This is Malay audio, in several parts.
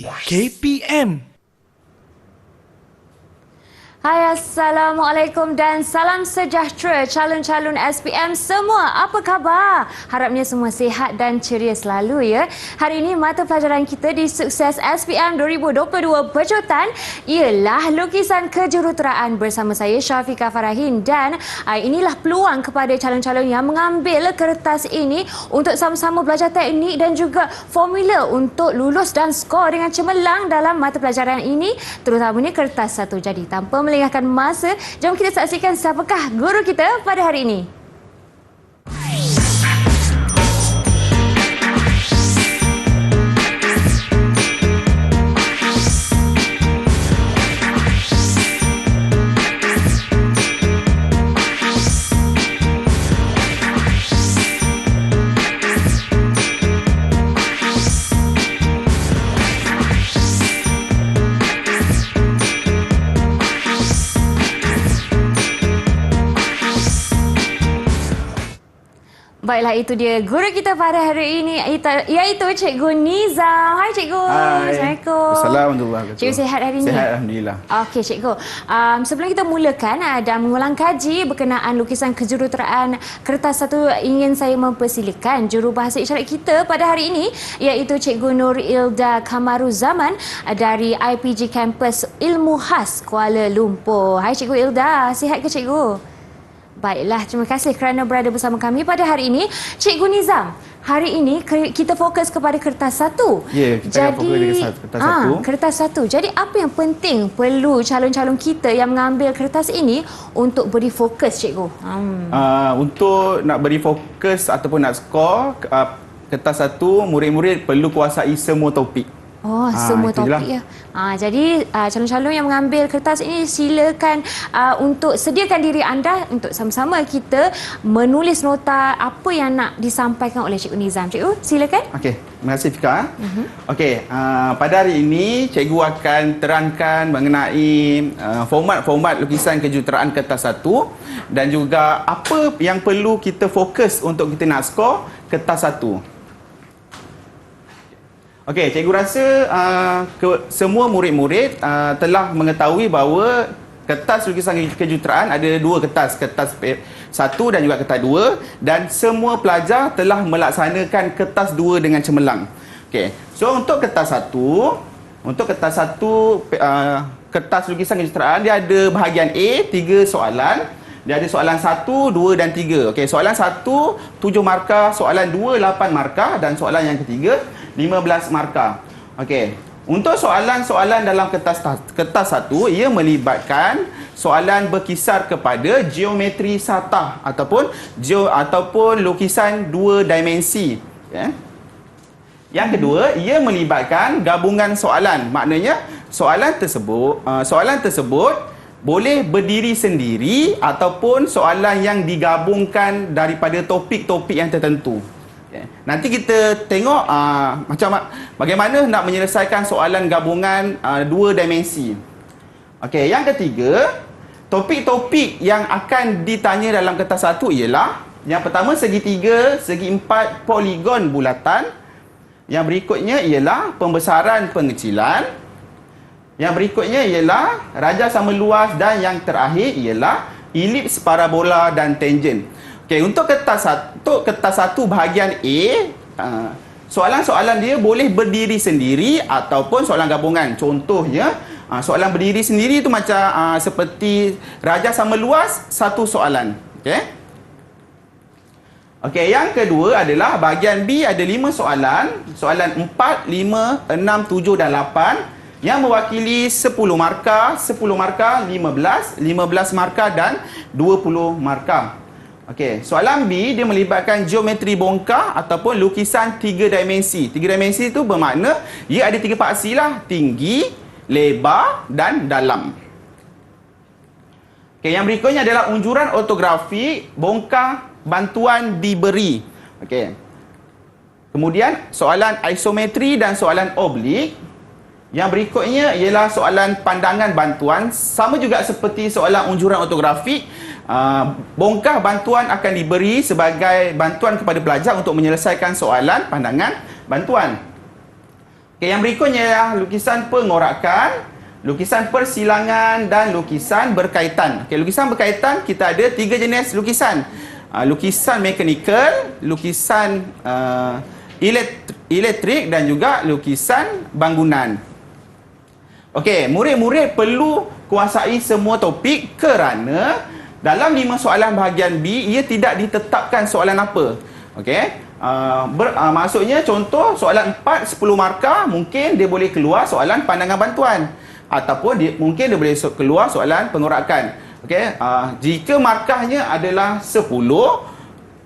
KPM. Hai, Assalamualaikum dan salam sejahtera calon-calon SPM semua. Apa khabar? Harapnya semua sihat dan ceria selalu ya. Hari ini mata pelajaran kita di Sukses SPM 2022 berjutan ialah lukisan kejuruteraan bersama saya Syafiqah Farahin, dan inilah peluang kepada calon-calon yang mengambil kertas ini untuk sama-sama belajar teknik dan juga formula untuk lulus dan skor dengan cemerlang dalam mata pelajaran ini, terutamanya kertas 1. Jadi tanpa melengahkan masa, jom kita saksikan siapakah guru kita pada hari ini. Baiklah, itu dia guru kita pada hari ini, iaitu Cikgu Nizam. Hai Cikgu. Hai. Assalamualaikum. Assalamualaikum. Cikgu sihat hari ini? Sihat, Alhamdulillah. Okey Cikgu, sebelum kita mulakan dan mengulang kaji berkenaan lukisan kejuruteraan kertas 1, ingin saya mempersilakan jurubahasa isyarat kita pada hari ini, iaitu Cikgu Nur Ilda Kamaruzaman dari IPG Kampus Ilmu Khas Kuala Lumpur. Hai Cikgu Ilda, sihat ke Cikgu? Baiklah, terima kasih kerana berada bersama kami pada hari ini. Cikgu Nizam, hari ini kita fokus kepada kertas 1. Ya, kita akan fokus dengan kertas 1. Kertas 1. Jadi apa yang penting perlu calon-calon kita yang mengambil kertas ini untuk beri fokus, Cikgu? Untuk nak beri fokus ataupun nak skor kertas 1, murid-murid perlu kuasai semua topik. Semua topik ya. Jadi calon-calon yang mengambil kertas ini, silakan untuk sediakan diri anda untuk sama-sama kita menulis nota apa yang nak disampaikan oleh Cikgu Nizam. Cikgu, silakan. Okey, terima kasih Fika. Okey, pada hari ini cikgu akan terangkan mengenai format-format lukisan kejuruteraan kertas 1 dan juga apa yang perlu kita fokus untuk kita nak skor kertas 1. Okey, cikgu rasa semua murid-murid telah mengetahui bahawa kertas lukisan kejuruteraan ada dua kertas, kertas 1 dan juga kertas 2, dan semua pelajar telah melaksanakan kertas 2 dengan cemerlang. Okey, so untuk kertas 1, kertas lukisan kejuruteraan dia ada bahagian A, 3 soalan. Dia ada soalan 1, 2 dan 3. Okey, soalan 1 7 markah, soalan 2 8 markah dan soalan yang ketiga 15 markah. Okey, untuk soalan-soalan dalam kertas 1 ia melibatkan soalan berkisar kepada geometri satah ataupun lukisan 2 dimensi. Okay. Yang kedua, ia melibatkan gabungan soalan. Maknanya soalan tersebut boleh berdiri sendiri ataupun soalan yang digabungkan daripada topik-topik yang tertentu. Okay. Nanti kita tengok bagaimana nak menyelesaikan soalan gabungan 2 dimensi. Okey, yang ketiga, topik-topik yang akan ditanya dalam kertas 1 ialah yang pertama segitiga, segi empat, poligon bulatan. Yang berikutnya ialah pembesaran pengecilan. Yang berikutnya ialah rajah sama luas, dan yang terakhir ialah elips, parabola dan tangen. Okey, untuk kertas 1 bahagian A, soalan-soalan dia boleh berdiri sendiri ataupun soalan gabungan. Contohnya, soalan berdiri sendiri itu macam seperti rajah sama luas, satu soalan. Okey. Okey, yang kedua adalah bahagian B, ada 5 soalan. Soalan 4, 5, 6, 7 dan 8. Yang mewakili 10 markah, 10 markah, 15 markah dan 20 markah. Okey, soalan B dia melibatkan geometri bongkah ataupun lukisan 3 dimensi. 3 dimensi itu bermakna ia ada 3 paksi lah, tinggi, lebar dan dalam. Okey, yang berikutnya adalah unjuran ortografi bongkah bantuan diberi. Okey. Kemudian soalan isometri dan soalan oblik. Yang berikutnya ialah soalan pandangan bantuan, sama juga seperti soalan unjuran ortografi. Bongkah bantuan akan diberi sebagai bantuan kepada pelajar untuk menyelesaikan soalan pandangan bantuan. Okey, yang berikutnya ialah lukisan pengorakan, lukisan persilangan dan lukisan berkaitan. Okey, lukisan berkaitan kita ada 3 jenis lukisan. Lukisan mekanikal, lukisan elektrik dan juga lukisan bangunan. Okey, murid-murid perlu kuasai semua topik kerana dalam 5 soalan bahagian B ia tidak ditetapkan soalan apa. Okey. Maksudnya contoh soalan 4 10 markah mungkin dia boleh keluar soalan pandangan bantuan ataupun mungkin dia boleh keluar soalan pengorakan. Okey, jika markahnya adalah 10,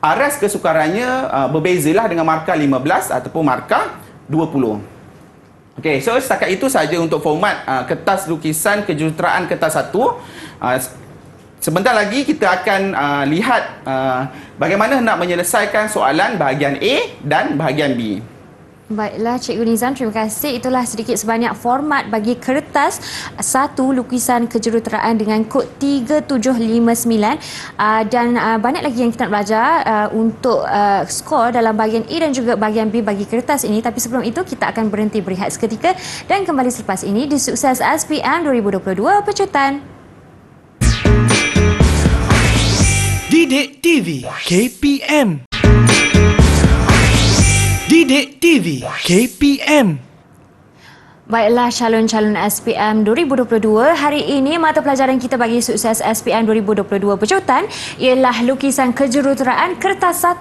aras kesukarannya berbezalah dengan markah 15 ataupun markah 20. Okey, so setakat itu saja untuk format kertas lukisan kejuruteraan kertas 1. Sebentar lagi kita akan lihat bagaimana nak menyelesaikan soalan bahagian A dan bahagian B. Baiklah Cikgu Nizam, terima kasih. Itulah sedikit sebanyak format bagi kertas 1 lukisan kejuruteraan dengan kod 3759 dan banyak lagi yang kita nak belajar untuk skor dalam bahagian A dan juga bahagian B bagi kertas ini. Tapi sebelum itu kita akan berhenti berehat seketika dan kembali selepas ini di Sukses SPM 2022 Pecutan. Didik TV KPM. Didik TV KPM. Baiklah calon-calon SPM 2022, hari ini mata pelajaran kita bagi Sukses SPM 2022 Pecutan ialah lukisan kejuruteraan kertas 1.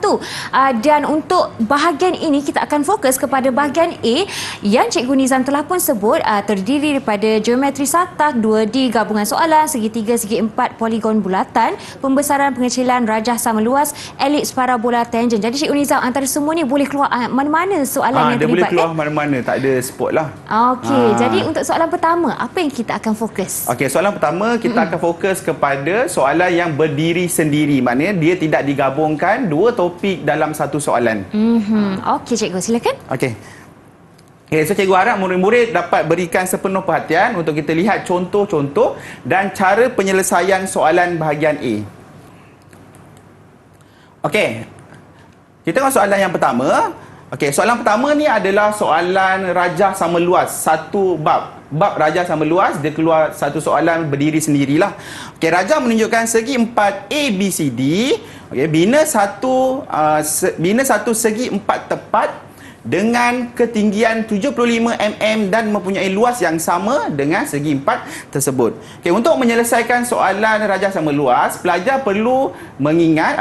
Dan untuk bahagian ini kita akan fokus kepada bahagian A yang Cikgu Nizam telah pun sebut terdiri daripada geometri satak, 2D, gabungan soalan, segitiga, segi empat, poligon bulatan, pembesaran pengecilan, rajah sama luas, elips, parabola, tangen. Jadi Cikgu Nizam antara semua ni boleh keluar mana-mana soalan yang dia terlibat. boleh keluar mana-mana, tak ada spot lah. Okey, jadi untuk soalan pertama, apa yang kita akan fokus? Okey, soalan pertama kita akan fokus kepada soalan yang berdiri sendiri. Maknanya dia tidak digabungkan dua topik dalam satu soalan. Okey, cikgu silakan. Okey. Okay, so cikgu harap murid-murid dapat berikan sepenuh perhatian untuk kita lihat contoh-contoh dan cara penyelesaian soalan bahagian A. Okey. Kita tengok soalan yang pertama. Okey, soalan pertama ni adalah soalan rajah sama luas, satu bab. Bab rajah sama luas, dia keluar satu soalan berdiri sendirilah. Okey, rajah menunjukkan segi empat ABCD. Okey, bina satu segi empat tepat dengan ketinggian 75 mm dan mempunyai luas yang sama dengan segi empat tersebut. Okey, untuk menyelesaikan soalan rajah sama luas, pelajar perlu mengingat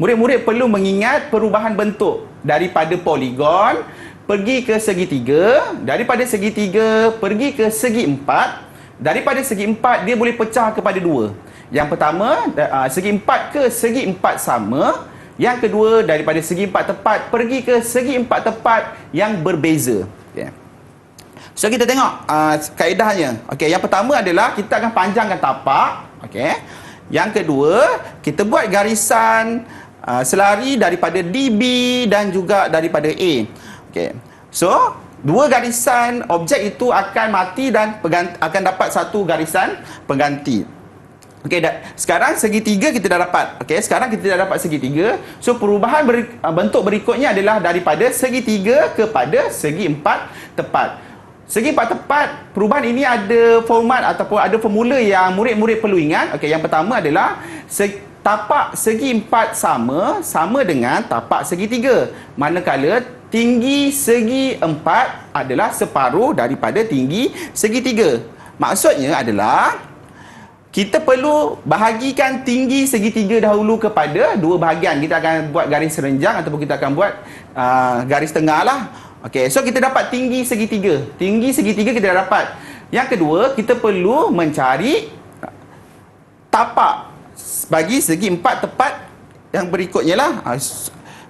murid-murid perlu mengingat perubahan bentuk daripada poligon pergi ke segitiga, daripada segitiga pergi ke segi empat, daripada segi empat dia boleh pecah kepada dua. Yang pertama, segi empat ke segi empat sama. Yang kedua, daripada segi empat tepat pergi ke segi empat tepat yang berbeza. Okay. So kita tengok kaedahnya. Okey, yang pertama adalah kita akan panjangkan tapak. Okey. Yang kedua, kita buat garisan selari daripada DB dan juga daripada A. Okey. So, dua garisan objek itu akan mati dan akan dapat satu garisan pengganti. Okey, sekarang segitiga kita dah dapat. Okey, sekarang kita dah dapat segitiga. So, perubahan bentuk berikutnya adalah daripada segitiga kepada segi empat tepat. Segi empat tepat, perubahan ini ada format ataupun ada formula yang murid-murid perlu ingat. Okey, yang pertama adalah tapak segi empat sama dengan tapak segitiga. Manakala tinggi segi empat adalah separuh daripada tinggi segitiga. Maksudnya adalah kita perlu bahagikan tinggi segitiga dahulu kepada dua bahagian. Kita akan buat garis renjang ataupun kita akan buat garis tengah lah. Okey, so kita dapat tinggi segitiga. Tinggi segitiga kita dah dapat. Yang kedua, kita perlu mencari tapak bagi segi empat tepat yang berikutnya lah.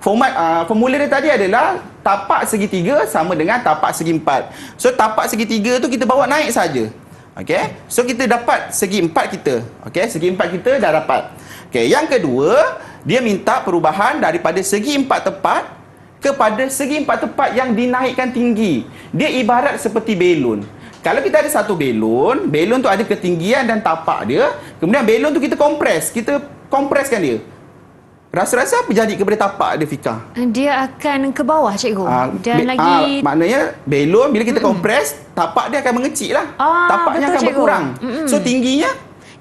Formula dia tadi adalah tapak segitiga sama dengan tapak segi empat. So tapak segitiga tu kita bawa naik saja. Okey. So kita dapat segi empat kita. Okey, segi empat kita dah dapat. Okey, yang kedua, dia minta perubahan daripada segi empat tepat kepada segi empat tepat yang dinaikkan tinggi. Dia ibarat seperti belon. Kalau kita ada satu belon tu ada ketinggian dan tapak dia, kemudian belon tu kita kompreskan dia. Rasa-rasa apa jadi kepada tapak dia, Fika? Dia akan ke bawah, cikgu. Dan lagi... maknanya belon bila kita kompres, tapak dia akan mengecil lah. Tapaknya betul, akan cikgu. berkurang. So tingginya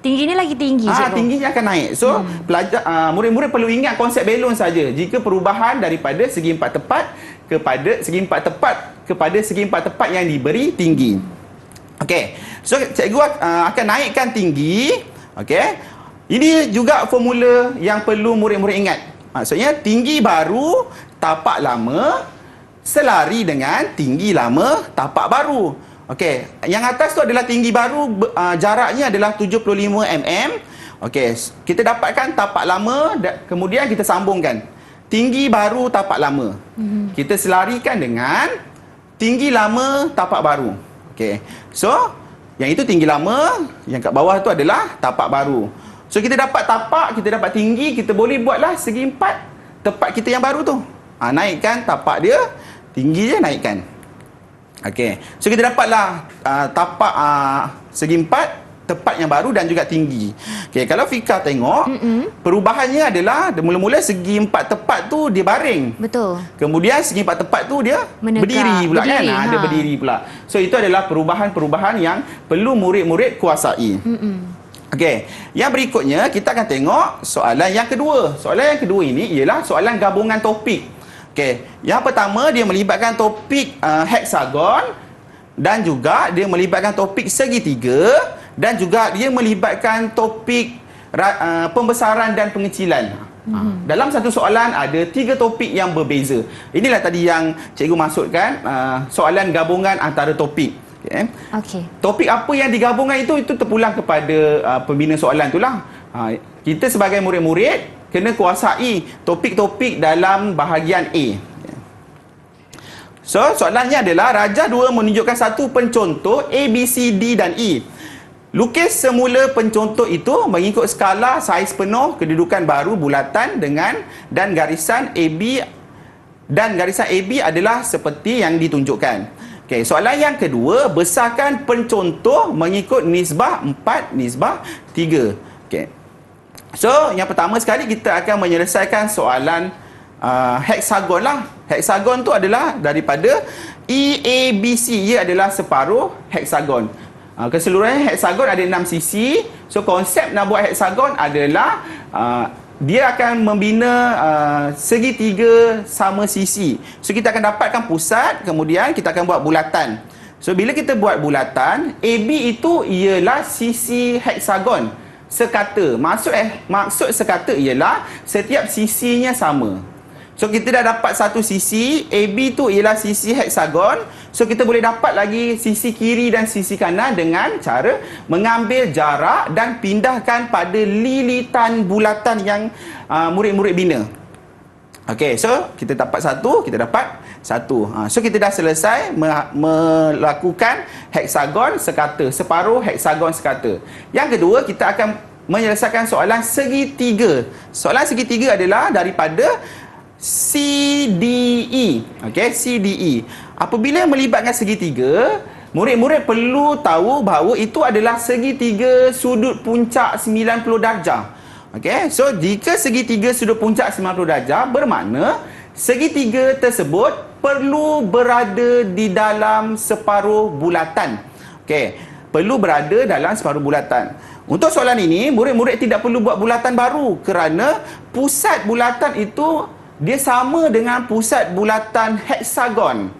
Tingginya lagi tinggi, cikgu. tingginya akan naik. So pelajar murid-murid perlu ingat konsep belon saja. Jika perubahan daripada segi empat tepat kepada segi empat tepat kepada segi empat tepat yang diberi tinggi. Okey. So cikgu akan naikkan tinggi. Okey. Ini juga formula yang perlu murid-murid ingat. Maksudnya tinggi baru tapak lama selari dengan tinggi lama tapak baru. Okey, yang atas tu adalah tinggi baru, jaraknya adalah 75 mm. Okey, kita dapatkan tapak lama, kemudian kita sambungkan tinggi baru tapak lama. Kita selarikan dengan tinggi lama tapak baru. Okey. So, yang itu tinggi lama, yang kat bawah tu adalah tapak baru. So kita dapat tapak, kita dapat tinggi, kita boleh buatlah segi empat tepat kita yang baru tu. Naikkan tapak dia, tinggi dia naikkan. Okey. So kita dapatlah tapak segi empat tepat yang baru dan juga tinggi. Okey, kalau Fika tengok, perubahannya adalah mula-mula segi empat tepat tu dia baring. Betul. Kemudian segi empat tepat tu dia Menegak. berdiri pula Berdiri, kan. Dia berdiri pula. So itu adalah perubahan-perubahan yang perlu murid-murid kuasai. Okey, yang berikutnya kita akan tengok soalan yang kedua. Soalan yang kedua ini ialah soalan gabungan topik. Okey, yang pertama dia melibatkan topik heksagon dan juga dia melibatkan topik segitiga dan juga dia melibatkan topik pembesaran dan pengecilan. Dalam satu soalan ada 3 topik yang berbeza. Inilah tadi yang cikgu maksudkan soalan gabungan antara topik. Okey. Topik apa yang digabungkan itu terpulang kepada pembina soalan itulah. Kita sebagai murid-murid kena kuasai topik-topik dalam bahagian A. So, soalannya adalah Rajah 2 menunjukkan satu pencontoh A, B, C, D dan E. Lukis semula pencontoh itu mengikut skala saiz penuh kedudukan baru bulatan dan garisan AB adalah seperti yang ditunjukkan. Okey, soalan yang kedua, besarkan pencontoh mengikut nisbah 4:3. Okey. So, yang pertama sekali kita akan menyelesaikan soalan heksagon lah. Heksagon tu adalah daripada EABC, ia adalah separuh heksagon. Keseluruhan heksagon ada 6 sisi. So, konsep nak buat heksagon adalah dia akan membina segitiga sama sisi. So kita akan dapatkan pusat, kemudian kita akan buat bulatan. So bila kita buat bulatan, AB itu ialah sisi heksagon sekata. Maksud sekata ialah setiap sisinya sama. So kita dah dapat satu sisi, AB tu ialah sisi heksagon. So kita boleh dapat lagi sisi kiri dan sisi kanan dengan cara mengambil jarak dan pindahkan pada lilitan bulatan yang murid-murid bina. Okey, so kita dapat satu, kita dapat satu. So kita dah selesai melakukan heksagon sekata, separuh heksagon sekata. Yang kedua, kita akan menyelesaikan soalan segitiga. Soalan segitiga adalah daripada CDE. Okey, CDE. Apabila melibatkan segitiga, murid-murid perlu tahu bahawa itu adalah segitiga sudut puncak 90 darjah. Okey, so jika segitiga sudut puncak 90 darjah bermakna segitiga tersebut perlu berada di dalam separuh bulatan. Okey, perlu berada dalam separuh bulatan. Untuk soalan ini, murid-murid tidak perlu buat bulatan baru kerana pusat bulatan itu dia sama dengan pusat bulatan heksagon.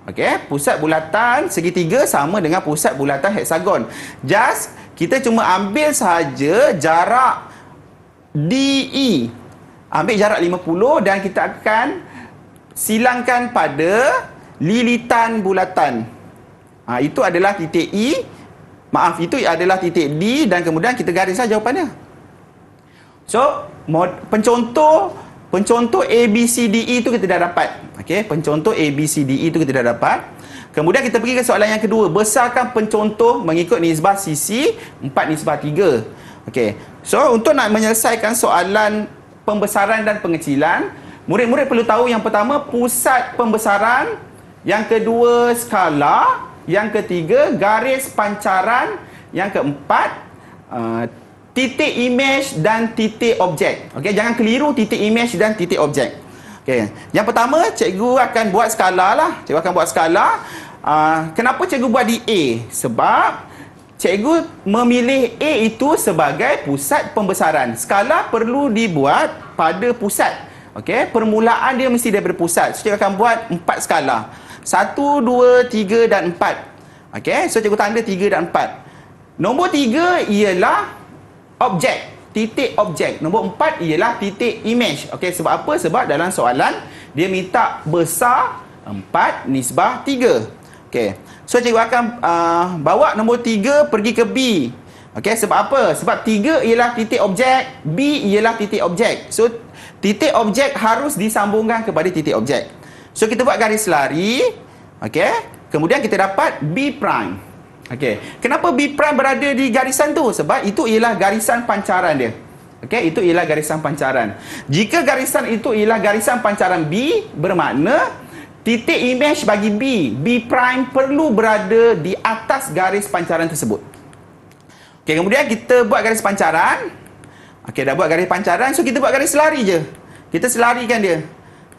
Okey, pusat bulatan segitiga sama dengan pusat bulatan heksagon. Just kita cuma ambil sahaja jarak DE. Ambil jarak 50 dan kita akan silangkan pada lilitan bulatan. Itu adalah titik E. Maaf, itu adalah titik D dan kemudian kita garislah jawapannya. So, pencontoh ABCDE itu kita dah dapat. Okey, pencontoh ABCDE itu kita dah dapat. Kemudian kita pergi ke soalan yang kedua. Besarkan pencontoh mengikut nisbah sisi 4:3. Okey. So, untuk nak menyelesaikan soalan pembesaran dan pengecilan, murid-murid perlu tahu yang pertama pusat pembesaran, yang kedua skala, yang ketiga garis pancaran, yang keempat titik image dan titik objek. Okey, jangan keliru titik image dan titik objek. Okey. Yang pertama, cikgu akan buat skala lah. Cikgu akan buat skala. Kenapa cikgu buat di A? Sebab cikgu memilih A itu sebagai pusat pembesaran. Skala perlu dibuat pada pusat. Okey, permulaan dia mesti daripada pusat. So, cikgu akan buat 4 skala. 1, 2, 3 dan 4. Okey, so cikgu tanda 3 dan 4. Nombor 3 ialah objek, titik objek. Nombor 4 ialah titik image. Okey, sebab apa? Sebab dalam soalan dia minta besar 4 nisbah 3. Okey. So cikgu akan bawa nombor 3 pergi ke B. Okey, sebab apa? Sebab 3 ialah titik objek, B ialah titik objek. So titik objek harus disambungkan kepada titik objek. So kita buat garis lari. Okey. Kemudian kita dapat B prime. Okey. Kenapa B prime berada di garisan tu? Sebab itu ialah garisan pancaran dia. Okey, itu ialah garisan pancaran. Jika garisan itu ialah garisan pancaran B, bermakna titik image bagi B prime perlu berada di atas garis pancaran tersebut. Okey, kemudian kita buat garis pancaran. Okey, dah buat garis pancaran, so kita buat garis lari je. Kita selarikan dia.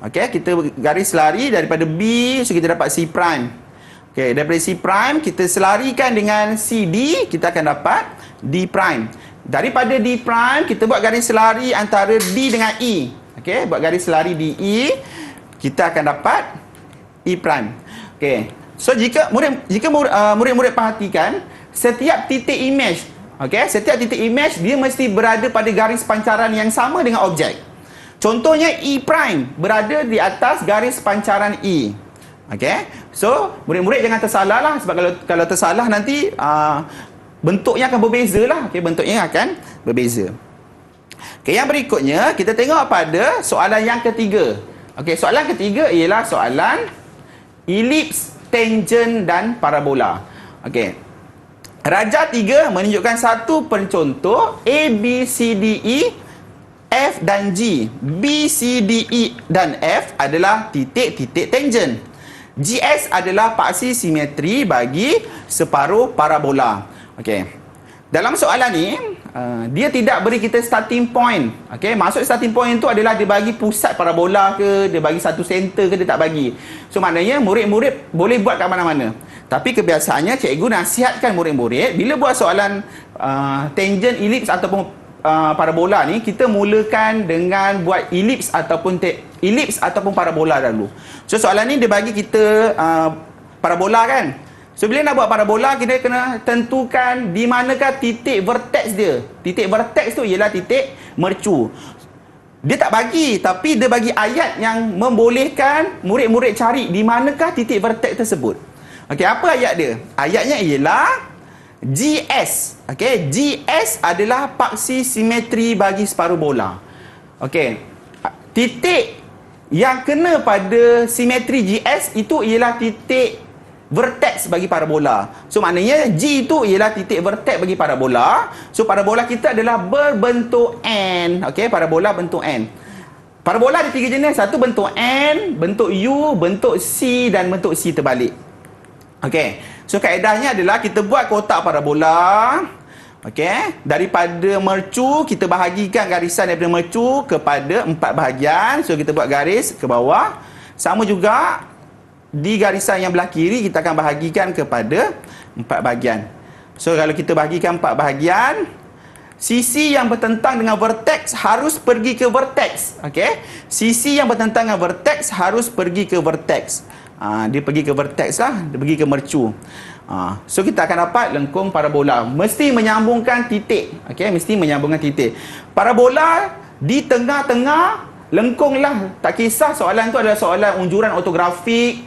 Okey, kita garis lari daripada B, so kita dapat C prime. Okey, daripada C prime kita selarikan dengan CD, kita akan dapat D prime. Daripada D prime kita buat garis selari antara D dengan E. Okey, buat garis selari di E, kita akan dapat E prime. Okey. So jika murid-murid perhatikan setiap titik image, okey, setiap titik image dia mesti berada pada garis pancaran yang sama dengan objek. Contohnya E prime berada di atas garis pancaran E. Okey. So, murid-murid jangan tersalah lah, sebab kalau tersalah nanti bentuknya akan berbeza lah. Okey, bentuknya akan berbeza. Okey, yang berikutnya kita tengok pada soalan yang ketiga. Okey, soalan ketiga ialah soalan elips, tangent dan parabola. Okey. Raja 3 menunjukkan satu pencontoh A, B, C, D, E, F dan G. B, C, D, E dan F adalah titik-titik tangent. GS adalah paksi simetri bagi separuh parabola. Okey. Dalam soalan ni, dia tidak beri kita starting point. Okey, maksud starting point itu adalah dia bagi pusat parabola ke, dia bagi satu center ke, dia tak bagi. So maknanya murid-murid boleh buat kat mana-mana. Tapi kebiasaannya cikgu nasihatkan murid-murid bila buat soalan tangent, elips ataupun parabola ni, kita mulakan dengan buat elips ataupun parabola dulu. So soalan ni dia bagi kita parabola kan. So bila nak buat parabola, kita kena tentukan di manakah titik vertex dia. Titik vertex tu ialah titik mercu. Dia tak bagi, tapi dia bagi ayat yang membolehkan murid-murid cari di manakah titik vertex tersebut. Okey, apa ayat dia? Ayatnya ialah GS. Okey, GS adalah paksi simetri bagi separuh bola. Okey. Titik yang kena pada simetri GS itu ialah titik vertex bagi parabola. So maknanya G itu ialah titik vertex bagi parabola. So parabola kita adalah berbentuk N. Okey, parabola bentuk N. Parabola ada 3 jenis. Satu bentuk N, bentuk U, bentuk C dan bentuk C terbalik. Okey. So kaedahnya adalah kita buat kotak parabola. Okey, daripada mercu kita bahagikan garisan daripada mercu kepada 4 bahagian. So kita buat garis ke bawah. Sama juga di garisan yang belah kiri kita akan bahagikan kepada 4 bahagian. So kalau kita bahagikan 4 bahagian, sisi yang bertentang dengan vertex harus pergi ke vertex. Okey, sisi yang bertentang dengan vertex harus pergi ke vertex. Dia pergi ke vertex lah, dia pergi ke mercu. So kita akan dapat lengkung parabola. Mesti menyambungkan titik. Okey, mesti menyambungkan titik. Parabola di tengah-tengah lengkung lah. Tak kisah soalan tu adalah soalan unjuran ortografik.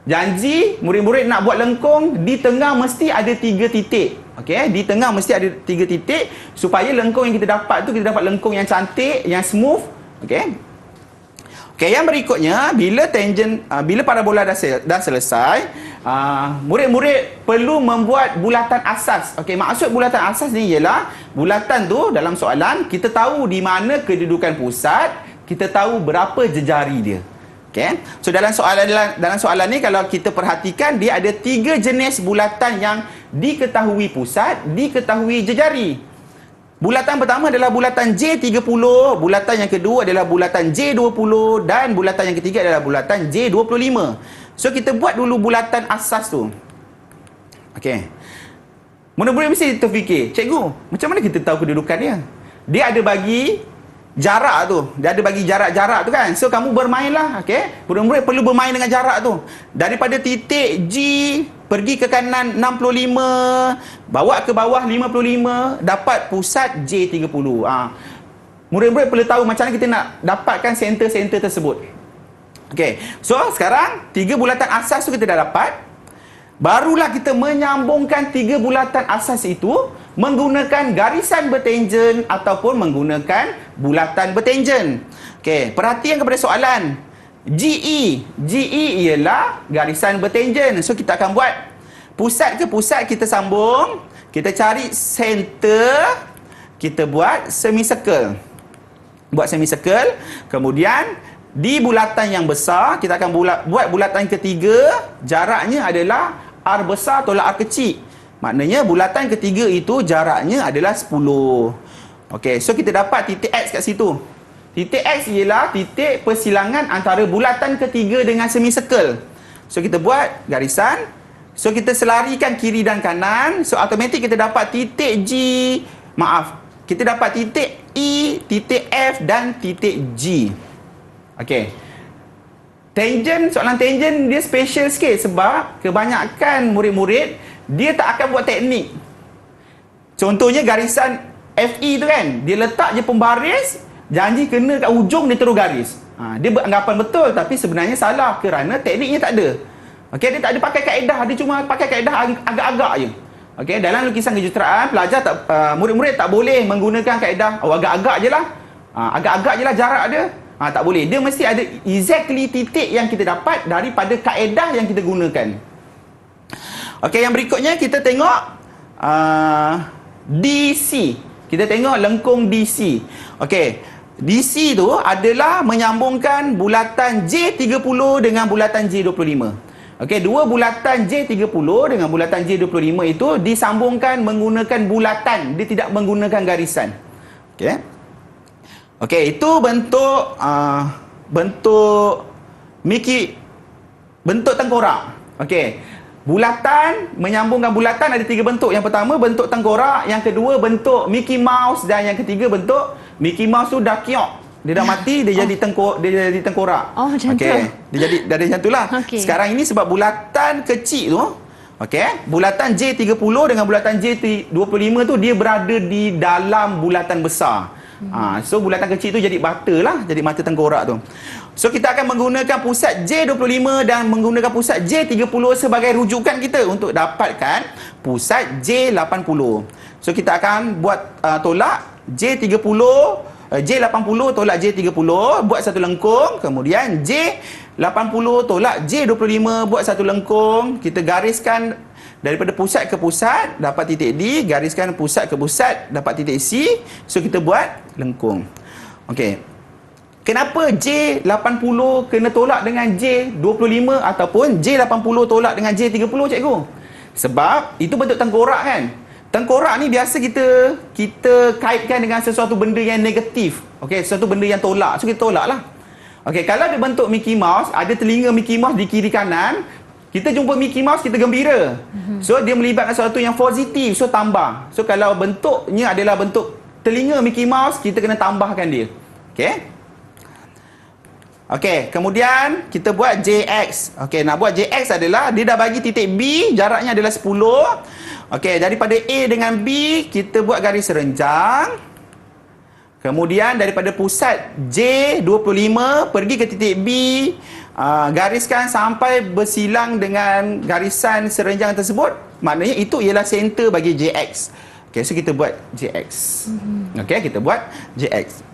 Janji murid-murid nak buat lengkung, di tengah mesti ada 3 titik. Okey, di tengah mesti ada 3 titik supaya lengkung yang kita dapat tu, kita dapat lengkung yang cantik, yang smooth. Okey. Okey, yang berikutnya, bila parabola dah selesai, murid-murid perlu membuat bulatan asas. Okey, maksud bulatan asas ni ialah bulatan tu dalam soalan kita tahu di mana kedudukan pusat, kita tahu berapa jejari dia. Okey. So dalam soalan ni kalau kita perhatikan, dia ada 3 jenis bulatan yang diketahui pusat, diketahui jejari. Bulatan pertama adalah bulatan J30, bulatan yang kedua adalah bulatan J20 dan bulatan yang ketiga adalah bulatan J25. So kita buat dulu bulatan asas tu. Okey. Murid-murid mesti terfikir, cikgu, macam mana kita tahu kedudukan dia? Dia ada bagi jarak tu. Dia ada bagi jarak-jarak tu kan. So kamu bermainlah, okey. Murid-murid perlu bermain dengan jarak tu. Daripada titik G pergi ke kanan 65, bawa ke bawah 55, dapat pusat J30. Murid-murid perlu tahu macam mana kita nak dapatkan center-center tersebut. Okey. So sekarang 3 bulatan asas tu kita dah dapat. Barulah kita menyambungkan 3 bulatan asas itu menggunakan garisan bertangen ataupun menggunakan bulatan bertangen. Okey, perhatian kepada soalan. GE ialah garisan bertangen. So kita akan buat pusat ke pusat, kita sambung, kita cari center, kita buat semicircle. Buat semicircle, kemudian di bulatan yang besar kita akan buat bulatan ketiga, jaraknya adalah R besar tolak R kecil. Maknanya bulatan ketiga itu jaraknya adalah 10. Okey, so kita dapat titik X kat situ. Titik X ialah titik persilangan antara bulatan ketiga dengan semicircle. So kita buat garisan. So kita selarikan kiri dan kanan. So automatik kita dapat titik G. Kita dapat titik E, titik F dan titik G. Okey. Soalan tangent dia special sikit sebab kebanyakan murid-murid dia tak akan buat teknik. Contohnya garisan FE tu kan, dia letak je pembaris, janji kena kat ujung dia terus garis. Dia beranggapan betul tapi sebenarnya salah kerana tekniknya tak ada. Okey, dia tak ada pakai kaedah, dia cuma pakai kaedah agak-agak je. Okey, dalam lukisan kejuruteraan pelajar murid-murid tak boleh menggunakan kaedah agak-agak je lah. Agak-agak je lah jarak dia. Tak boleh. Dia mesti ada exactly titik yang kita dapat daripada kaedah yang kita gunakan. Okey, yang berikutnya kita tengok DC. Kita tengok lengkung DC. Okey, DC tu adalah menyambungkan bulatan J30 dengan bulatan J25. Okey, dua bulatan J30 dengan bulatan J25 itu disambungkan menggunakan bulatan. Dia tidak menggunakan garisan. Okey. Okey, itu bentuk bentuk tengkorak. Okey. Bulatan menyambungkan bulatan ada 3 bentuk. Yang pertama bentuk tengkorak, yang kedua bentuk Mickey Mouse dan yang ketiga bentuk Mickey Mouse tu dah kiok. Dia dah mati, dia jadi tengkorak. Oh, macam tu. Dia jadi macam itulah. Okay. Sekarang ini sebab bulatan kecil tu, okey, bulatan J30 dengan bulatan J25 tu dia berada di dalam bulatan besar. So bulatan kecil tu jadi bata lah, jadi mata tengkorak tu. So kita akan menggunakan pusat J25 dan menggunakan pusat J30 sebagai rujukan kita untuk dapatkan pusat J80. So kita akan buat tolak J80 tolak J30, buat satu lengkung, kemudian J80 tolak J25, buat satu lengkung, kita gariskan daripada pusat ke pusat dapat titik D, gariskan pusat ke pusat dapat titik C. So kita buat lengkung. Okey. Kenapa J80 kena tolak dengan J25 ataupun J80 tolak dengan J30, cikgu? Sebab itu bentuk tengkorak kan. Tengkorak ni biasa kita kaitkan dengan sesuatu benda yang negatif. Okey, sesuatu benda yang tolak. So kita tolak lah. Okey, kalau dia bentuk Mickey Mouse, ada telinga Mickey Mouse di kiri kanan, kita jumpa Mickey Mouse, kita gembira. So dia melibatkan sesuatu yang positif, so tambah. So kalau bentuknya adalah bentuk telinga Mickey Mouse, kita kena tambahkan dia. Okey. Okey, kemudian kita buat JX. Okey, nak buat JX adalah dia dah bagi titik B, jaraknya adalah 10. Okey, daripada A dengan B kita buat garis renjang. Kemudian daripada pusat J25 pergi ke titik B, gariskan sampai bersilang dengan garisan serenjang tersebut. Maknanya itu ialah center bagi JX. Okey, so kita buat JX. Okey, kita buat JX.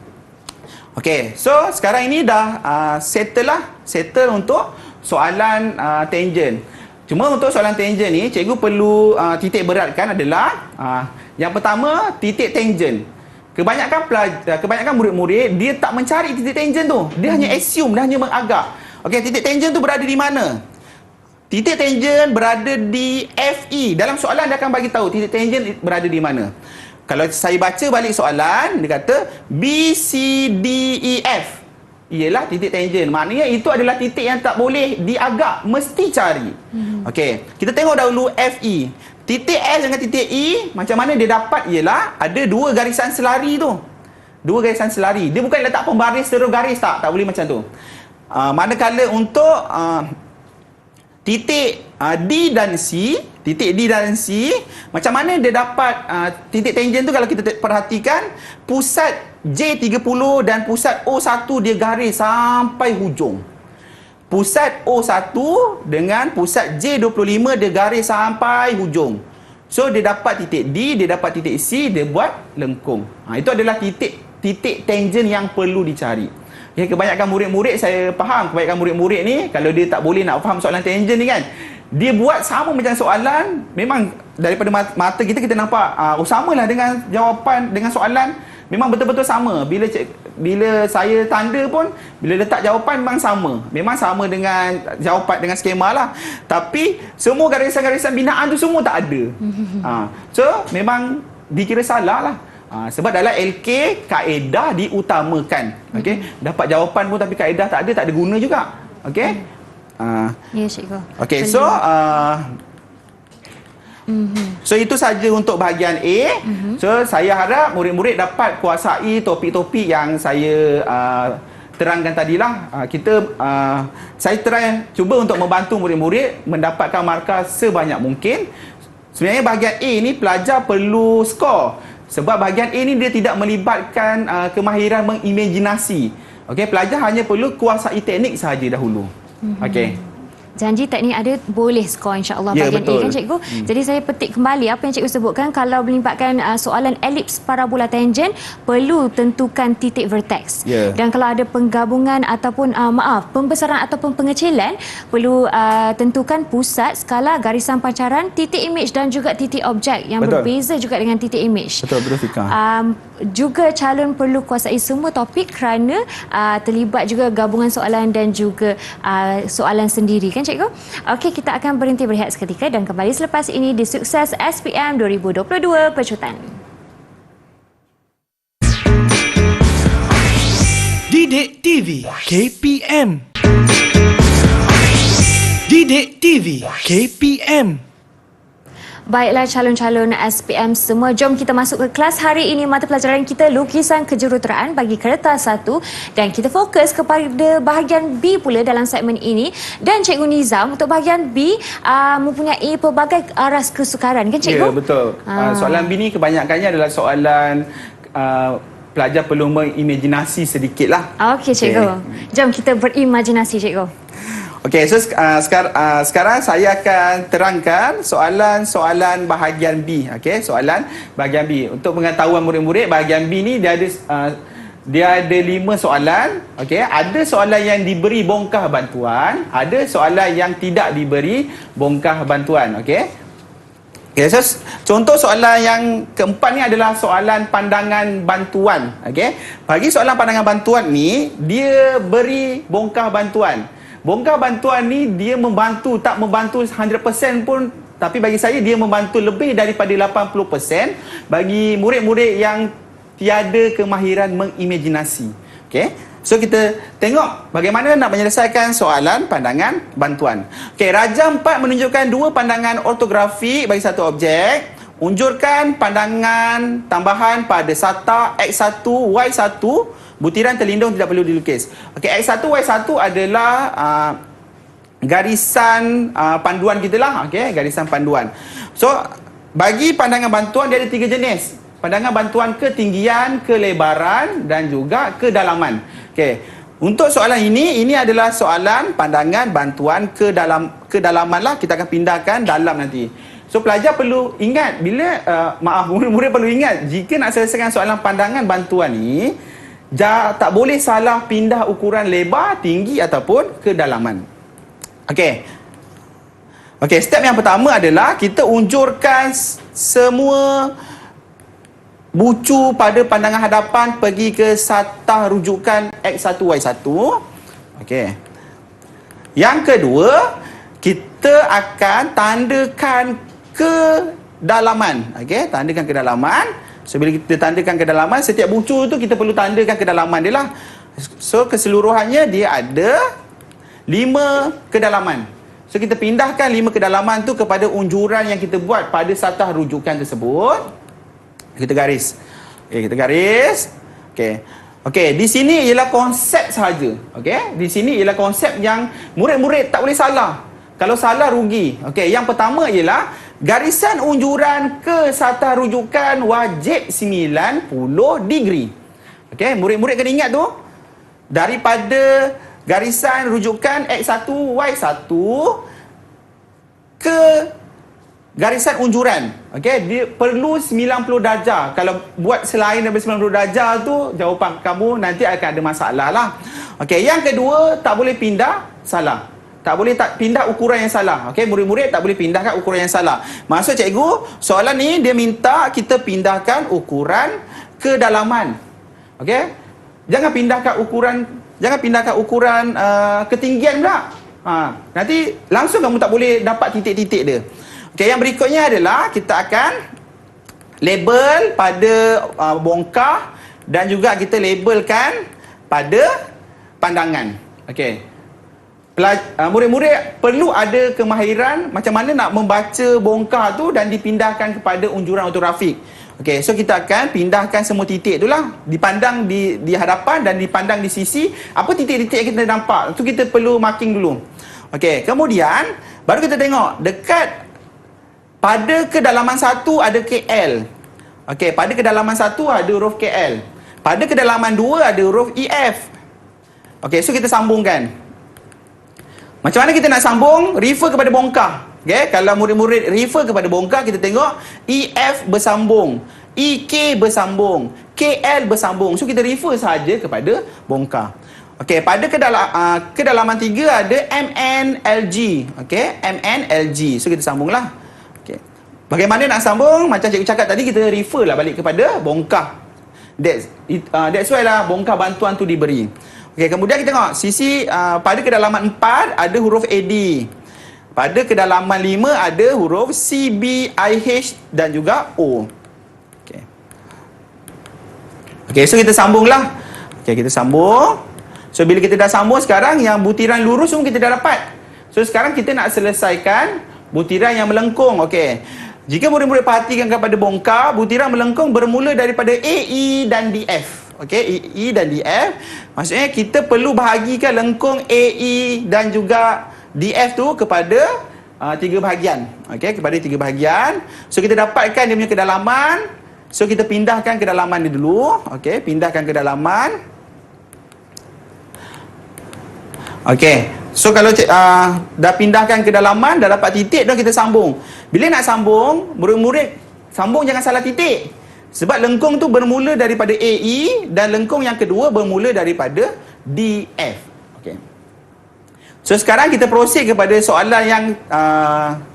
Okey, so sekarang ini dah settle untuk soalan tangent. Cuma untuk soalan tangent ni, cikgu perlu titik beratkan adalah yang pertama, titik tangent. Kebanyakan murid-murid dia tak mencari titik tangent tu. Dia hanya assume, dia hanya mengagak. Okey, titik tangent tu berada di mana? Titik tangent berada di FE. Dalam soalan dia akan bagi tahu titik tangent berada di mana. Kalau saya baca balik soalan, dia kata B, C, D, E, F. Ialah titik tangent. Maknanya itu adalah titik yang tak boleh diagak, mesti cari. Okey, kita tengok dahulu FE. Titik F dengan titik E, macam mana dia dapat ialah ada dua garisan selari tu. Dua garisan selari. Dia bukan letak pembaris terus garis, tak boleh macam tu. Manakala untuk titik D dan C, titik D dan C, macam mana dia dapat titik tangent tu? Kalau kita perhatikan, pusat J30 dan pusat O1 dia garis sampai hujung. Pusat O1 dengan pusat J25 dia garis sampai hujung. So dia dapat titik D, dia dapat titik C, dia buat lengkung. Itu adalah titik tangent yang perlu dicari. Okay, kebanyakan murid-murid, saya faham kebanyakan murid-murid ni kalau dia tak boleh nak faham soalan tangent ni kan, dia buat sama macam soalan. Memang daripada mata kita nampak samalah dengan jawapan, dengan soalan memang betul-betul sama. Bila saya tanda pun, bila letak jawapan memang sama dengan jawapan, dengan skema lah. Tapi semua garisan-garisan binaan tu semua tak ada. So memang dikira salah lah. Sebab dalam LK kaedah diutamakan. Okey, dapat jawapan pun tapi kaedah tak ada guna juga. Okey. Ya, cikgu. Okey, so itu saja untuk bahagian A. So saya harap murid-murid dapat kuasai topik-topik yang saya terangkan tadilah. Saya cuba untuk membantu murid-murid mendapatkan markah sebanyak mungkin. Sebenarnya bahagian A ni pelajar perlu skor. Sebab bahagian A ni dia tidak melibatkan kemahiran mengimajinasi. Okey, pelajar hanya perlu kuasai teknik sahaja dahulu. Okey. Janji teknik ada boleh skor insya-Allah bahagian betul. A kan cikgu. Jadi saya petik kembali apa yang cikgu sebutkan, kalau melibatkan soalan elips parabola tangent perlu tentukan titik vertex. Dan kalau ada penggabungan ataupun pembesaran ataupun pengecilan perlu tentukan pusat, skala, garisan pancaran, titik image dan juga titik objek yang berbeza juga dengan titik image. Betul Fika. Juga calon perlu kuasai semua topik kerana terlibat juga gabungan soalan dan juga soalan sendiri kan cikgu? Okey, kita akan berhenti berehat seketika dan kembali selepas ini di Sukses SPM 2022 Pecutan. Didik TV KPM. Didik TV KPM. Baiklah calon-calon SPM semua, jom kita masuk ke kelas. Hari ini mata pelajaran kita lukisan kejuruteraan bagi kertas 1 dan kita fokus kepada bahagian B pula dalam segmen ini. Dan Cikgu Nizam untuk bahagian B mempunyai pelbagai aras kesukaran kan cikgu? Ya, betul. Soalan B ni kebanyakannya adalah soalan pelajar perlu mengimajinasi sedikit lah. Okey cikgu. Jom kita berimajinasi cikgu. Okey, so sekarang saya akan terangkan soalan-soalan bahagian B. Okey, soalan bahagian B. Untuk pengetahuan murid-murid, bahagian B ni dia ada 5 soalan. Okey, ada soalan yang diberi bongkah bantuan, ada soalan yang tidak diberi bongkah bantuan. Okey. Okay, so contoh soalan yang keempat ni adalah soalan pandangan bantuan. Okey. Bagi soalan pandangan bantuan ni, dia beri bongkah bantuan. Bongkah bantuan ni dia membantu, tak membantu 100% pun, tapi bagi saya dia membantu lebih daripada 80% bagi murid-murid yang tiada kemahiran mengimajinasi. Okey. So kita tengok bagaimana nak menyelesaikan soalan pandangan bantuan. Okey, Raja 4 menunjukkan 2 pandangan ortografik bagi satu objek. Unjurkan pandangan tambahan pada sata X1, Y1. Butiran terlindung tidak perlu dilukis. Okey, X1, Y1 adalah garisan panduan kita lah. Okey, garisan panduan. So, bagi pandangan bantuan dia ada 3 jenis. Pandangan bantuan ketinggian, kelebaran dan juga kedalaman. Okey, untuk soalan ini adalah soalan pandangan bantuan kedalaman lah. Kita akan pindahkan dalam nanti. So, pelajar perlu ingat bila, murid-murid perlu ingat jika nak selesaikan soalan pandangan bantuan ni, tak boleh salah pindah ukuran lebar, tinggi ataupun kedalaman. Okey. Okey, step yang pertama adalah kita unjurkan semua bucu pada pandangan hadapan pergi ke satah rujukan X1, Y1. Okey. Yang kedua, kita akan tandakan kedalaman. Okey, tandakan kedalaman. So bila kita tandakan kedalaman, setiap bucu tu kita perlu tandakan kedalaman dia lah. So keseluruhannya dia ada 5 kedalaman. So kita pindahkan 5 kedalaman tu kepada unjuran yang kita buat pada satah rujukan tersebut. Kita garis. Okey, kita garis. Okey. Okey, di sini ialah konsep sahaja. Okey, di sini ialah konsep yang murid-murid tak boleh salah. Kalau salah rugi. Okey, yang pertama ialah garisan unjuran ke satah rujukan wajib 90 degree. Okey, murid-murid kena ingat tu. Daripada garisan rujukan X1, Y1 ke garisan unjuran. Okey, dia perlu 90 darjah. Kalau buat selain daripada 90 darjah tu, jawapan kamu nanti akan ada masalah lah. Okey, yang kedua, tak boleh pindah salah. Tak boleh pindah ukuran yang salah. Okey, murid-murid tak boleh pindahkan ukuran yang salah. Maksud cikgu, soalan ni dia minta kita pindahkan ukuran kedalaman. Okey? Jangan pindahkan ukuran ketinggian pula. Nanti langsung kamu tak boleh dapat titik-titik dia. Okey, yang berikutnya adalah kita akan label pada bongkah dan juga kita labelkan pada pandangan. Okey. Murid-murid perlu ada kemahiran macam mana nak membaca bongkah tu dan dipindahkan kepada unjuran ortografik. Okey, so kita akan pindahkan semua titik itulah, dipandang di hadapan dan dipandang di sisi. Apa titik-titik yang kita nampak? Tu kita perlu marking dulu. Okey, kemudian baru kita tengok dekat pada kedalaman 1 ada KL. Okey, pada kedalaman 1 ada huruf KL. Pada kedalaman 2 ada huruf EF. Okey, so kita sambungkan. Macam mana kita nak sambung? Refer kepada bongkah. Okay? Kalau murid-murid refer kepada bongkah, kita tengok EF bersambung, EK bersambung, KL bersambung. So kita refer saja kepada bongkah. Okey, pada kedalaman 3 ada MNLG. Okey, MNLG. So kita sambunglah. Okey. Bagaimana nak sambung? Macam cikgu cakap tadi, kita refer lah balik kepada bongkah. That's why lah bongkah bantuan tu diberi. Okey, kemudian kita tengok sisi pada kedalaman 4 ada huruf AD. Pada kedalaman 5 ada huruf C, B, I, H dan juga O. Okey. Okey, so kita sambunglah. Okey, kita sambung. So bila kita dah sambung sekarang, yang butiran lurus pun kita dah dapat. So sekarang kita nak selesaikan butiran yang melengkung. Okey. Jika murid-murid perhatikan kepada bongkah, butiran melengkung bermula daripada A, E dan D, F. Okey, E dan D, F. Maksudnya kita perlu bahagikan lengkung A, E dan juga D, F tu kepada 3 bahagian. Okey, kepada 3 bahagian. So kita dapatkan dia punya kedalaman. So kita pindahkan kedalaman dia dulu. Okey, pindahkan kedalaman. Okey. So kalau dah pindahkan kedalaman, dah dapat titik, dah kita sambung. Bila nak sambung, murid-murid sambung jangan salah titik. Sebab lengkung tu bermula daripada AE dan lengkung yang kedua bermula daripada DF. Okey. So sekarang kita proceed kepada soalan yang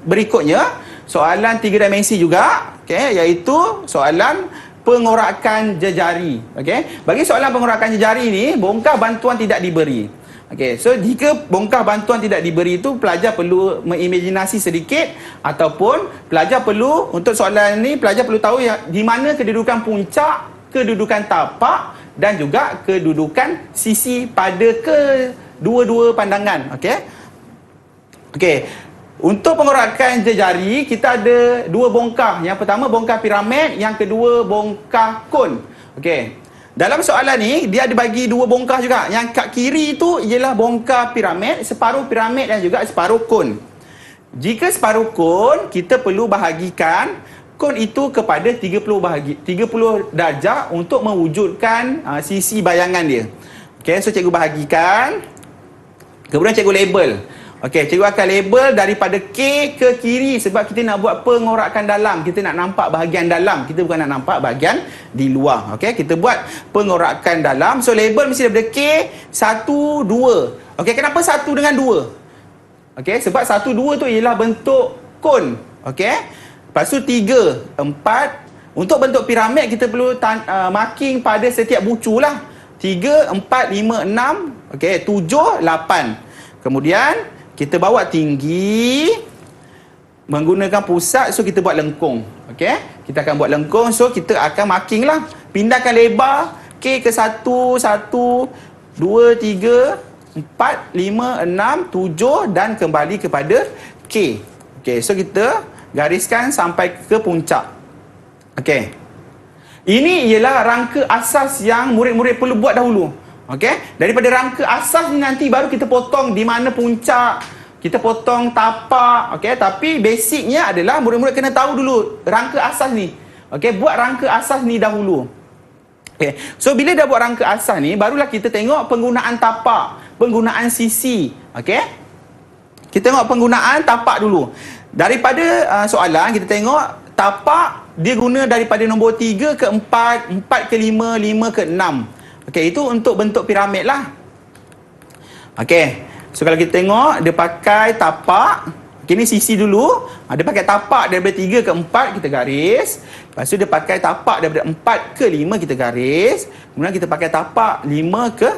berikutnya, soalan 3 dimensi juga, okey, iaitu soalan pengorakan jejari. Okey. Bagi soalan pengorakan jejari ni, bongkah bantuan tidak diberi. Okey, so jika bongkah bantuan tidak diberi itu, pelajar perlu mengimajinasi sedikit ataupun pelajar perlu, untuk soalan ni pelajar perlu tahu yang di mana kedudukan puncak, kedudukan tapak dan juga kedudukan sisi pada kedua-dua pandangan. Okey. Okey. Untuk pengorakan jejari, kita ada 2 bongkah. Yang pertama bongkah piramid, yang kedua bongkah kon. Okey. Dalam soalan ni, dia ada bagi 2 bongkah juga. Yang kat kiri tu ialah bongkah piramid, separuh piramid dan juga separuh kon. Jika separuh kon, kita perlu bahagikan kon itu kepada 30 darjah untuk mewujudkan sisi bayangan dia. Okey, so cikgu bahagikan. Kemudian cikgu label. Okey, cikgu akan label daripada K ke kiri sebab kita nak buat pengorakan dalam. Kita nak nampak bahagian dalam. Kita bukan nak nampak bahagian di luar. Okey, kita buat pengorakan dalam. So, label mesti daripada K, 1, 2. Okey, kenapa 1 dengan 2? Okey, sebab 1, 2 tu ialah bentuk kon. Okey. Lepas tu 3, 4. Untuk bentuk piramid, kita perlu marking pada setiap bucu lah. 3, 4, 5, 6. Okey, 7, 8. Kemudian kita bawa tinggi menggunakan pusat, so kita buat lengkung. Okey, Kita akan buat lengkung. So, kita akan marking lah. Pindahkan lebar K ke 1, 1, 2, 3, 4, 5, 6, 7 dan kembali kepada K. Okey, so kita gariskan sampai ke puncak. Okey. Ini ialah rangka asas yang murid-murid perlu buat dahulu. Okey? Daripada rangka asas ni nanti baru kita potong di mana puncak, kita potong tapak, okey? Tapi basicnya adalah murid-murid kena tahu dulu rangka asas ni. Okey, buat rangka asas ni dahulu. Okey. So bila dah buat rangka asas ni, barulah kita tengok penggunaan tapak, penggunaan sisi. Okey? Kita tengok penggunaan tapak dulu. Daripada soalan kita tengok tapak dia guna daripada nombor 3 ke 4, 4 ke 5, 5 ke 6. Okey, itu untuk bentuk piramid lah. Okey. So kalau kita tengok dia pakai tapak. Okay, ni sisi dulu. Dia pakai tapak daripada 3 ke 4 kita garis. Lepas tu dia pakai tapak daripada 4 ke 5 kita garis. Kemudian kita pakai tapak 5 ke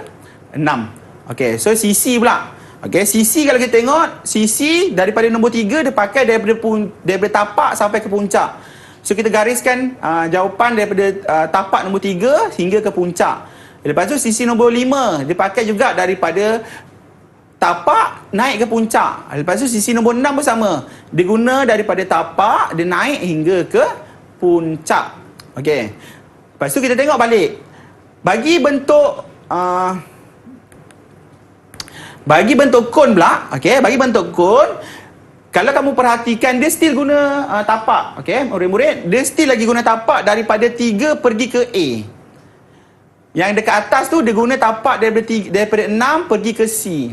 6. Okey, so sisi pula. Okey, sisi kalau kita tengok, sisi daripada nombor 3 dia pakai daripada tapak sampai ke puncak. So kita gariskan jawapan daripada tapak nombor 3 hingga ke puncak. Lepas tu sisi nombor 5 dia pakai juga daripada tapak naik ke puncak. Lepas tu sisi nombor 6 pun sama. Dia guna daripada tapak dia naik hingga ke puncak. Okey. Lepas tu kita tengok balik. Bagi bentuk kon pula, okey, bagi bentuk kon, kalau kamu perhatikan dia still guna tapak, okey, murid-murid, dia still lagi guna tapak daripada 3 pergi ke A. Yang dekat atas tu dia guna tapak daripada 6 pergi ke C.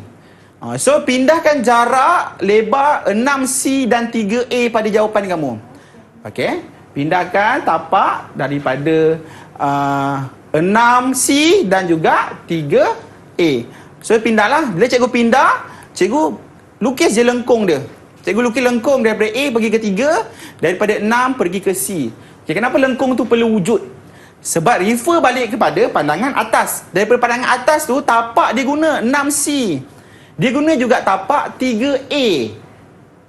So pindahkan jarak lebar 6C dan 3A pada jawapan kamu. Okey, pindahkan tapak daripada 6C dan juga 3A. So pindahlah. Bila cikgu pindah, cikgu lukis je lengkung dia. Cikgu lukis lengkung daripada A pergi ke 3, daripada 6 pergi ke C. Okay, kenapa lengkung tu perlu wujud? Sebab refer balik kepada pandangan atas. Daripada pandangan atas tu, tapak dia guna 6C. Dia guna juga tapak 3A.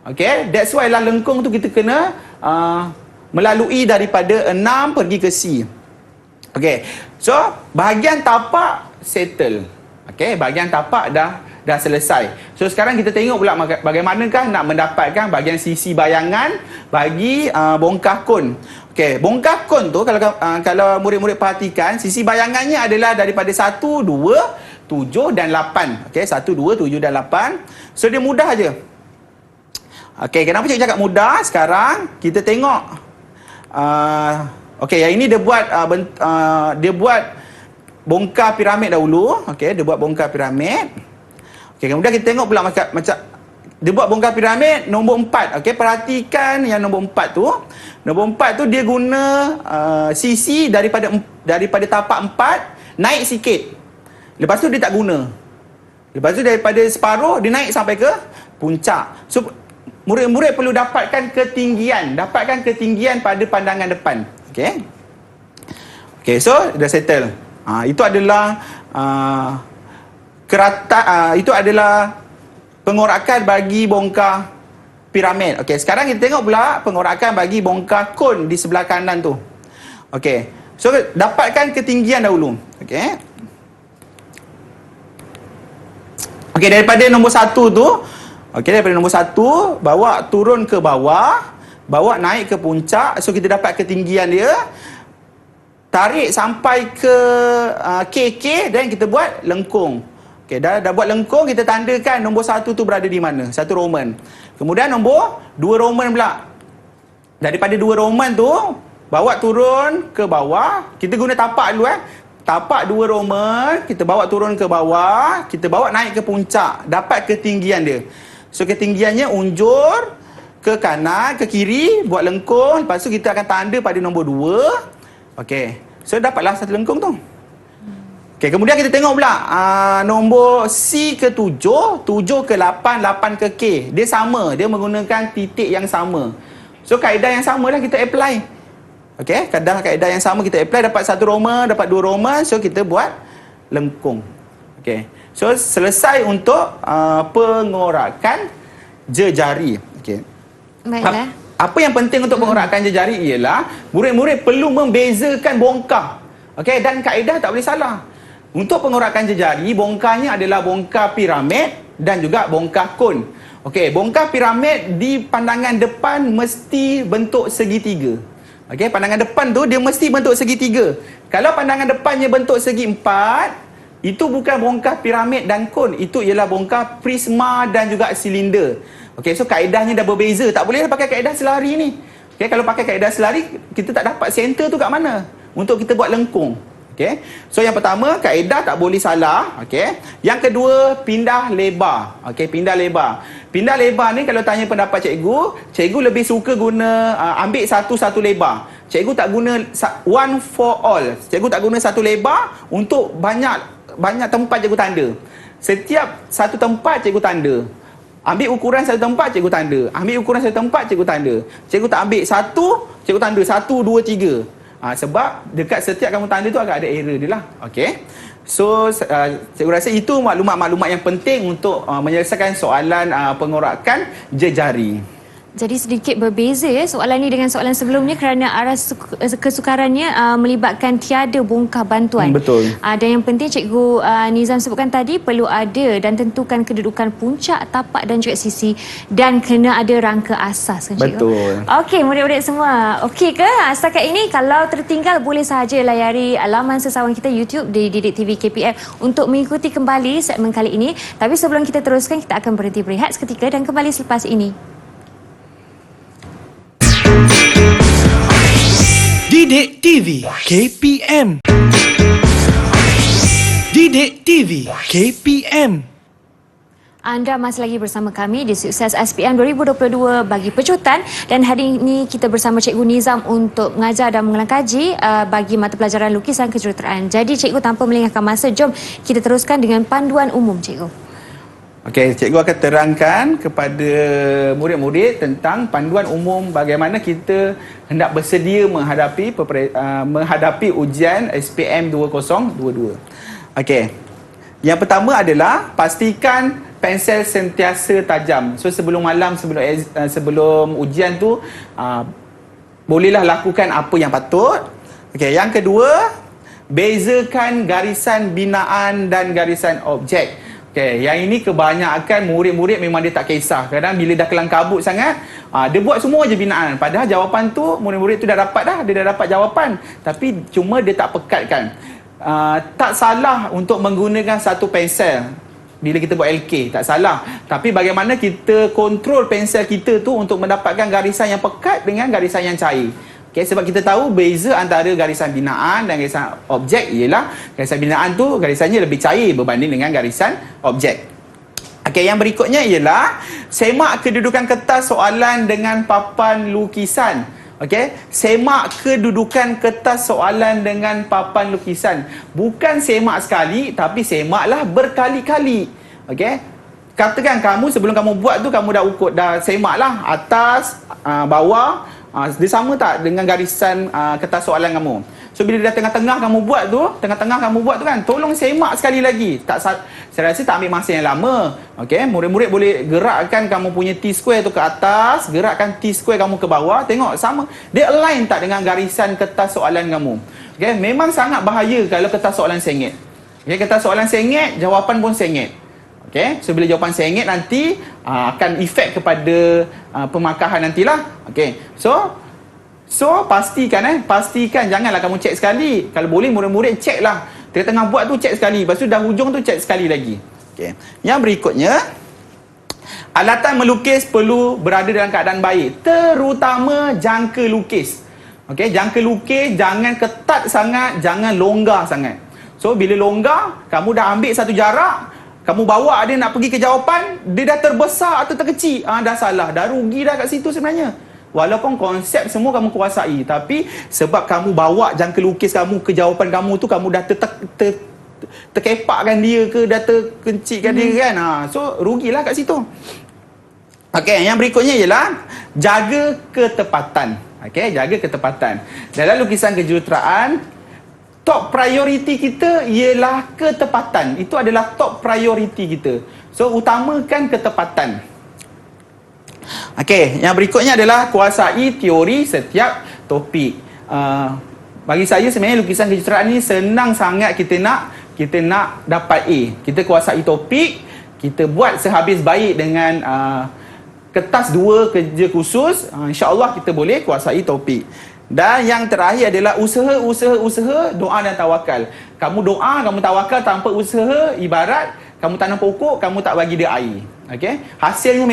Okay, that's why lah lengkung tu kita kena melalui daripada 6 pergi ke C. Okay, so bahagian tapak settle. Okay, bahagian tapak dah selesai. So sekarang kita tengok pula bagaimanakah nak mendapatkan bahagian sisi bayangan bagi bongkah kon. Okey, bongkah kon tu kalau murid-murid perhatikan, sisi bayangannya adalah daripada 1, 2, 7 dan 8. Okey, 1, 2, 7 dan 8. So dia mudah aja. Okey, kenapa cikgu cakap mudah? Sekarang kita tengok okey, yang ini dia buat bongkar piramid dahulu. Okey, dia buat bongkar piramid. Okey, kemudian kita tengok pula macam dia buat bongkar piramid nombor 4. Okey, perhatikan yang nombor 4 tu. Nombor 4 tu dia guna sisi daripada tapak 4 naik sikit. Lepas tu dia tak guna. Lepas tu daripada separuh dia naik sampai ke puncak. So murid-murid perlu dapatkan ketinggian pada pandangan depan. Okey. Okey, so dah settle. Itu adalah itu adalah pengorakan bagi bongkar piramid. Okey, sekarang kita tengok pula pengorakan bagi bongkar kon di sebelah kanan tu. Okey, so dapatkan ketinggian dahulu. Okey. Okey, daripada nombor 1 tu, okey, daripada nombor 1 bawa turun ke bawah, bawa naik ke puncak. So kita dapat ketinggian dia. Tarik sampai ke KK dan kita buat lengkung. Okey, dah buat lengkung, kita tandakan nombor 1 tu berada di mana. 1 Roman. Kemudian nombor 2 Roman pula. Daripada 2 Roman tu bawa turun ke bawah. Kita guna tapak dulu Tapak 2 Roman, kita bawa turun ke bawah, kita bawa naik ke puncak. Dapat ketinggian dia. So ketinggiannya unjur ke kanan, ke kiri, buat lengkung. Lepas tu kita akan tanda pada nombor 2. Okey. So dapatlah satu lengkung tu. Okey, kemudian kita tengok pula nombor C ke 7, 7 ke 8, 8 ke K. Dia sama, dia menggunakan titik yang sama. So kaedah yang samalah kita apply. Okey, kaedah yang sama kita apply, dapat 1 Roman, dapat 2 Roman, so kita buat lengkung. Okey. So selesai untuk pengorakan jejari. Okey. Baiklah. Apa yang penting untuk pengorakan jejari ialah murid-murid perlu membezakan bongkah. Okey, dan kaedah tak boleh salah. Untuk pengorakan jejari, bongkahnya adalah bongkah piramid dan juga bongkah kon. Okey, bongkah piramid di pandangan depan mesti bentuk segitiga. Okey, pandangan depan tu dia mesti bentuk segitiga. Kalau pandangan depannya bentuk segi empat, itu bukan bongkah piramid dan kon, itu ialah bongkah prisma dan juga silinder. Okey, so kaedahnya dah berbeza. Tak boleh pakai kaedah selari ni. Okey, kalau pakai kaedah selari, kita tak dapat center tu kat mana untuk kita buat lengkung. Okey. So yang pertama, kaedah tak boleh salah, okey. Yang kedua, pindah lebar. Okey, pindah lebar. Pindah lebar ni kalau tanya pendapat cikgu lebih suka guna ambil satu lebar. Cikgu tak guna one for all. Cikgu tak guna satu lebar untuk banyak tempat cikgu tanda. Setiap satu tempat cikgu tanda. Ambil ukuran satu tempat, cikgu tanda. Ambil ukuran satu tempat, cikgu tanda. Cikgu tak ambil satu, cikgu tanda 1, 2, 3. Sebab dekat setiap kamu tanda tu agak ada error dia lah. Okey. So, saya rasa itu maklumat-maklumat yang penting untuk menyelesaikan soalan pengorakan jejari. Jadi sedikit berbeza ya soalan ni dengan soalan sebelumnya kerana arah kesukarannya melibatkan tiada bongkah bantuan. Betul. Dan yang penting Cikgu Nizam sebutkan tadi perlu ada dan tentukan kedudukan puncak, tapak dan juga sisi dan kena ada rangka asas kan Cikgu? Betul. Okey, murid-murid semua. Okey ke? Setakat ini kalau tertinggal boleh sahaja layari laman sesawan kita YouTube di Didik TV KPM untuk mengikuti kembali segmen kali ini. Tapi sebelum kita teruskan, kita akan berhenti berehat seketika dan kembali selepas ini. Didik TV KPM. Didik TV KPM. Anda masih lagi bersama kami di Sukses SPM 2022 bagi pecutan dan hari ini kita bersama Cikgu Nizam untuk mengajar dan mengulang kaji bagi mata pelajaran lukisan kejuruteraan. Jadi Cikgu, tanpa melengahkan masa, jom kita teruskan dengan panduan umum Cikgu. Okey, cikgu akan terangkan kepada murid-murid tentang panduan umum bagaimana kita hendak bersedia menghadapi ujian SPM 2022. Okey. Yang pertama adalah pastikan pensel sentiasa tajam. So sebelum sebelum ujian tu bolehlah lakukan apa yang patut. Okey, yang kedua, bezakan garisan binaan dan garisan objek. Okay, yang ini kebanyakan murid-murid memang dia tak kisah. Kadang bila dah kelang kabut sangat, dia buat semua je binaan. Padahal jawapan tu, murid-murid tu dah dapat dah. Dia dah dapat jawapan. Tapi cuma dia tak pekatkan. Tak salah untuk menggunakan satu pensel bila kita buat LK. Tak salah. Tapi bagaimana kita kontrol pensel kita tu untuk mendapatkan garisan yang pekat dengan garisan yang cair. Okay, sebab kita tahu beza antara garisan binaan dan garisan objek ialah garisan binaan tu garisannya lebih cair berbanding dengan garisan objek. Okey, yang berikutnya ialah semak kedudukan kertas soalan dengan papan lukisan. Okey, semak kedudukan kertas soalan dengan papan lukisan. Bukan semak sekali, tapi semaklah berkali-kali. Okey, katakan kamu sebelum kamu buat tu kamu dah ukur, dah semaklah atas, bawah. Dia sama tak dengan garisan kertas soalan kamu? So bila dah tengah-tengah kamu buat tu kan, tolong semak sekali lagi. Saya rasa tak ambil masa yang lama. Okey, murid-murid boleh gerakkan kamu punya T-square tu ke atas, gerakkan T-square kamu ke bawah, tengok sama. Dia align tak dengan garisan kertas soalan kamu? Okey, memang sangat bahaya kalau kertas soalan sengit. Okey, kertas soalan sengit, jawapan pun sengit. Okey, so bila jawapan sengit nanti akan efek kepada pemakahan nantilah. Okey, so pastikan janganlah kamu cek sekali. Kalau boleh murid-murid ceklah. Tengah-tengah buat tu cek sekali, lepas tu dah hujung tu cek sekali lagi. Okey. Yang berikutnya, alatan melukis perlu berada dalam keadaan baik, terutama jangka lukis. Okey, jangka lukis jangan ketat sangat, jangan longgar sangat. So bila longgar, kamu dah ambil satu jarak, kamu bawa dia nak pergi ke jawapan, dia dah terbesar atau terkecil. Dah salah, dah rugi dah kat situ sebenarnya. Walaupun konsep semua kamu kuasai, tapi sebab kamu bawa jangka lukis kamu ke jawapan kamu tu, kamu dah terkepakkan dia ke, dah terkencitkan dia kan. So rugilah kat situ. Okey, yang berikutnya ialah jaga ketepatan. Okey, jaga ketepatan. Dalam lukisan kejuruteraan, top priority kita ialah ketepatan. Itu adalah top priority kita. So, utamakan ketepatan. Okey, yang berikutnya adalah kuasai teori setiap topik. Bagi saya sebenarnya lukisan kejuruteraan ni senang sangat kita nak dapat A. Kita kuasai topik, kita buat sehabis baik dengan kertas 2 kerja khusus, insya-Allah kita boleh kuasai topik. Dan yang terakhir adalah usaha, doa dan tawakal. Kamu doa, kamu tawakal tanpa usaha, ibarat kamu tanam pokok, kamu tak bagi dia air. Okey? Hasilnya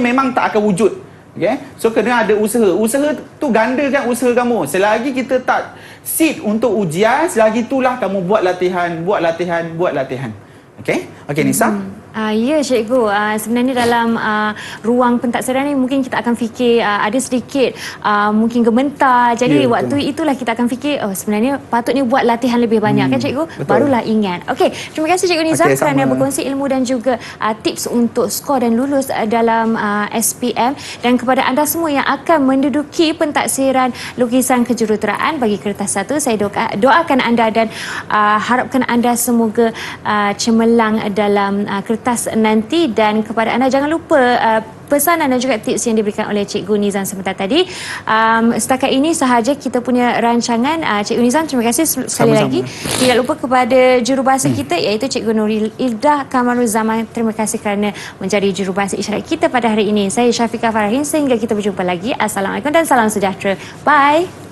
memang tak akan wujud. Okey? So kena ada usaha. Usaha tu gandakan usaha kamu. Selagi kita tak sit untuk ujian, selagi itulah kamu buat latihan. Okey? Okey Nisa. Ya cikgu, sebenarnya dalam ruang pentaksiran ni mungkin kita akan fikir ada sedikit mungkin gementar. Jadi waktu itulah kita akan fikir sebenarnya patutnya buat latihan lebih banyak kan cikgu? Betul. Barulah ingat. Okey, terima kasih Cikgu Nizam kerana berkongsi ilmu dan juga tips untuk skor dan lulus dalam SPM, dan kepada anda semua yang akan menduduki pentaksiran lukisan kejuruteraan bagi kertas 1, saya doakan anda dan harapkan anda semoga cemerlang dalam kertas nanti. Dan kepada anda jangan lupa pesanan dan juga tips yang diberikan oleh Cikgu Nizam sebentar tadi. Setakat ini sahaja kita punya rancangan. Cikgu Nizam, terima kasih sekali lagi. Tidak lupa kepada jurubahasa kita iaitu Cikgu Nuril Ildah Kamarul Zaman. Terima kasih kerana menjadi jurubahasa isyarat kita pada hari ini. Saya Syafiqah Farahin, sehingga kita berjumpa lagi. Assalamualaikum dan salam sejahtera. Bye.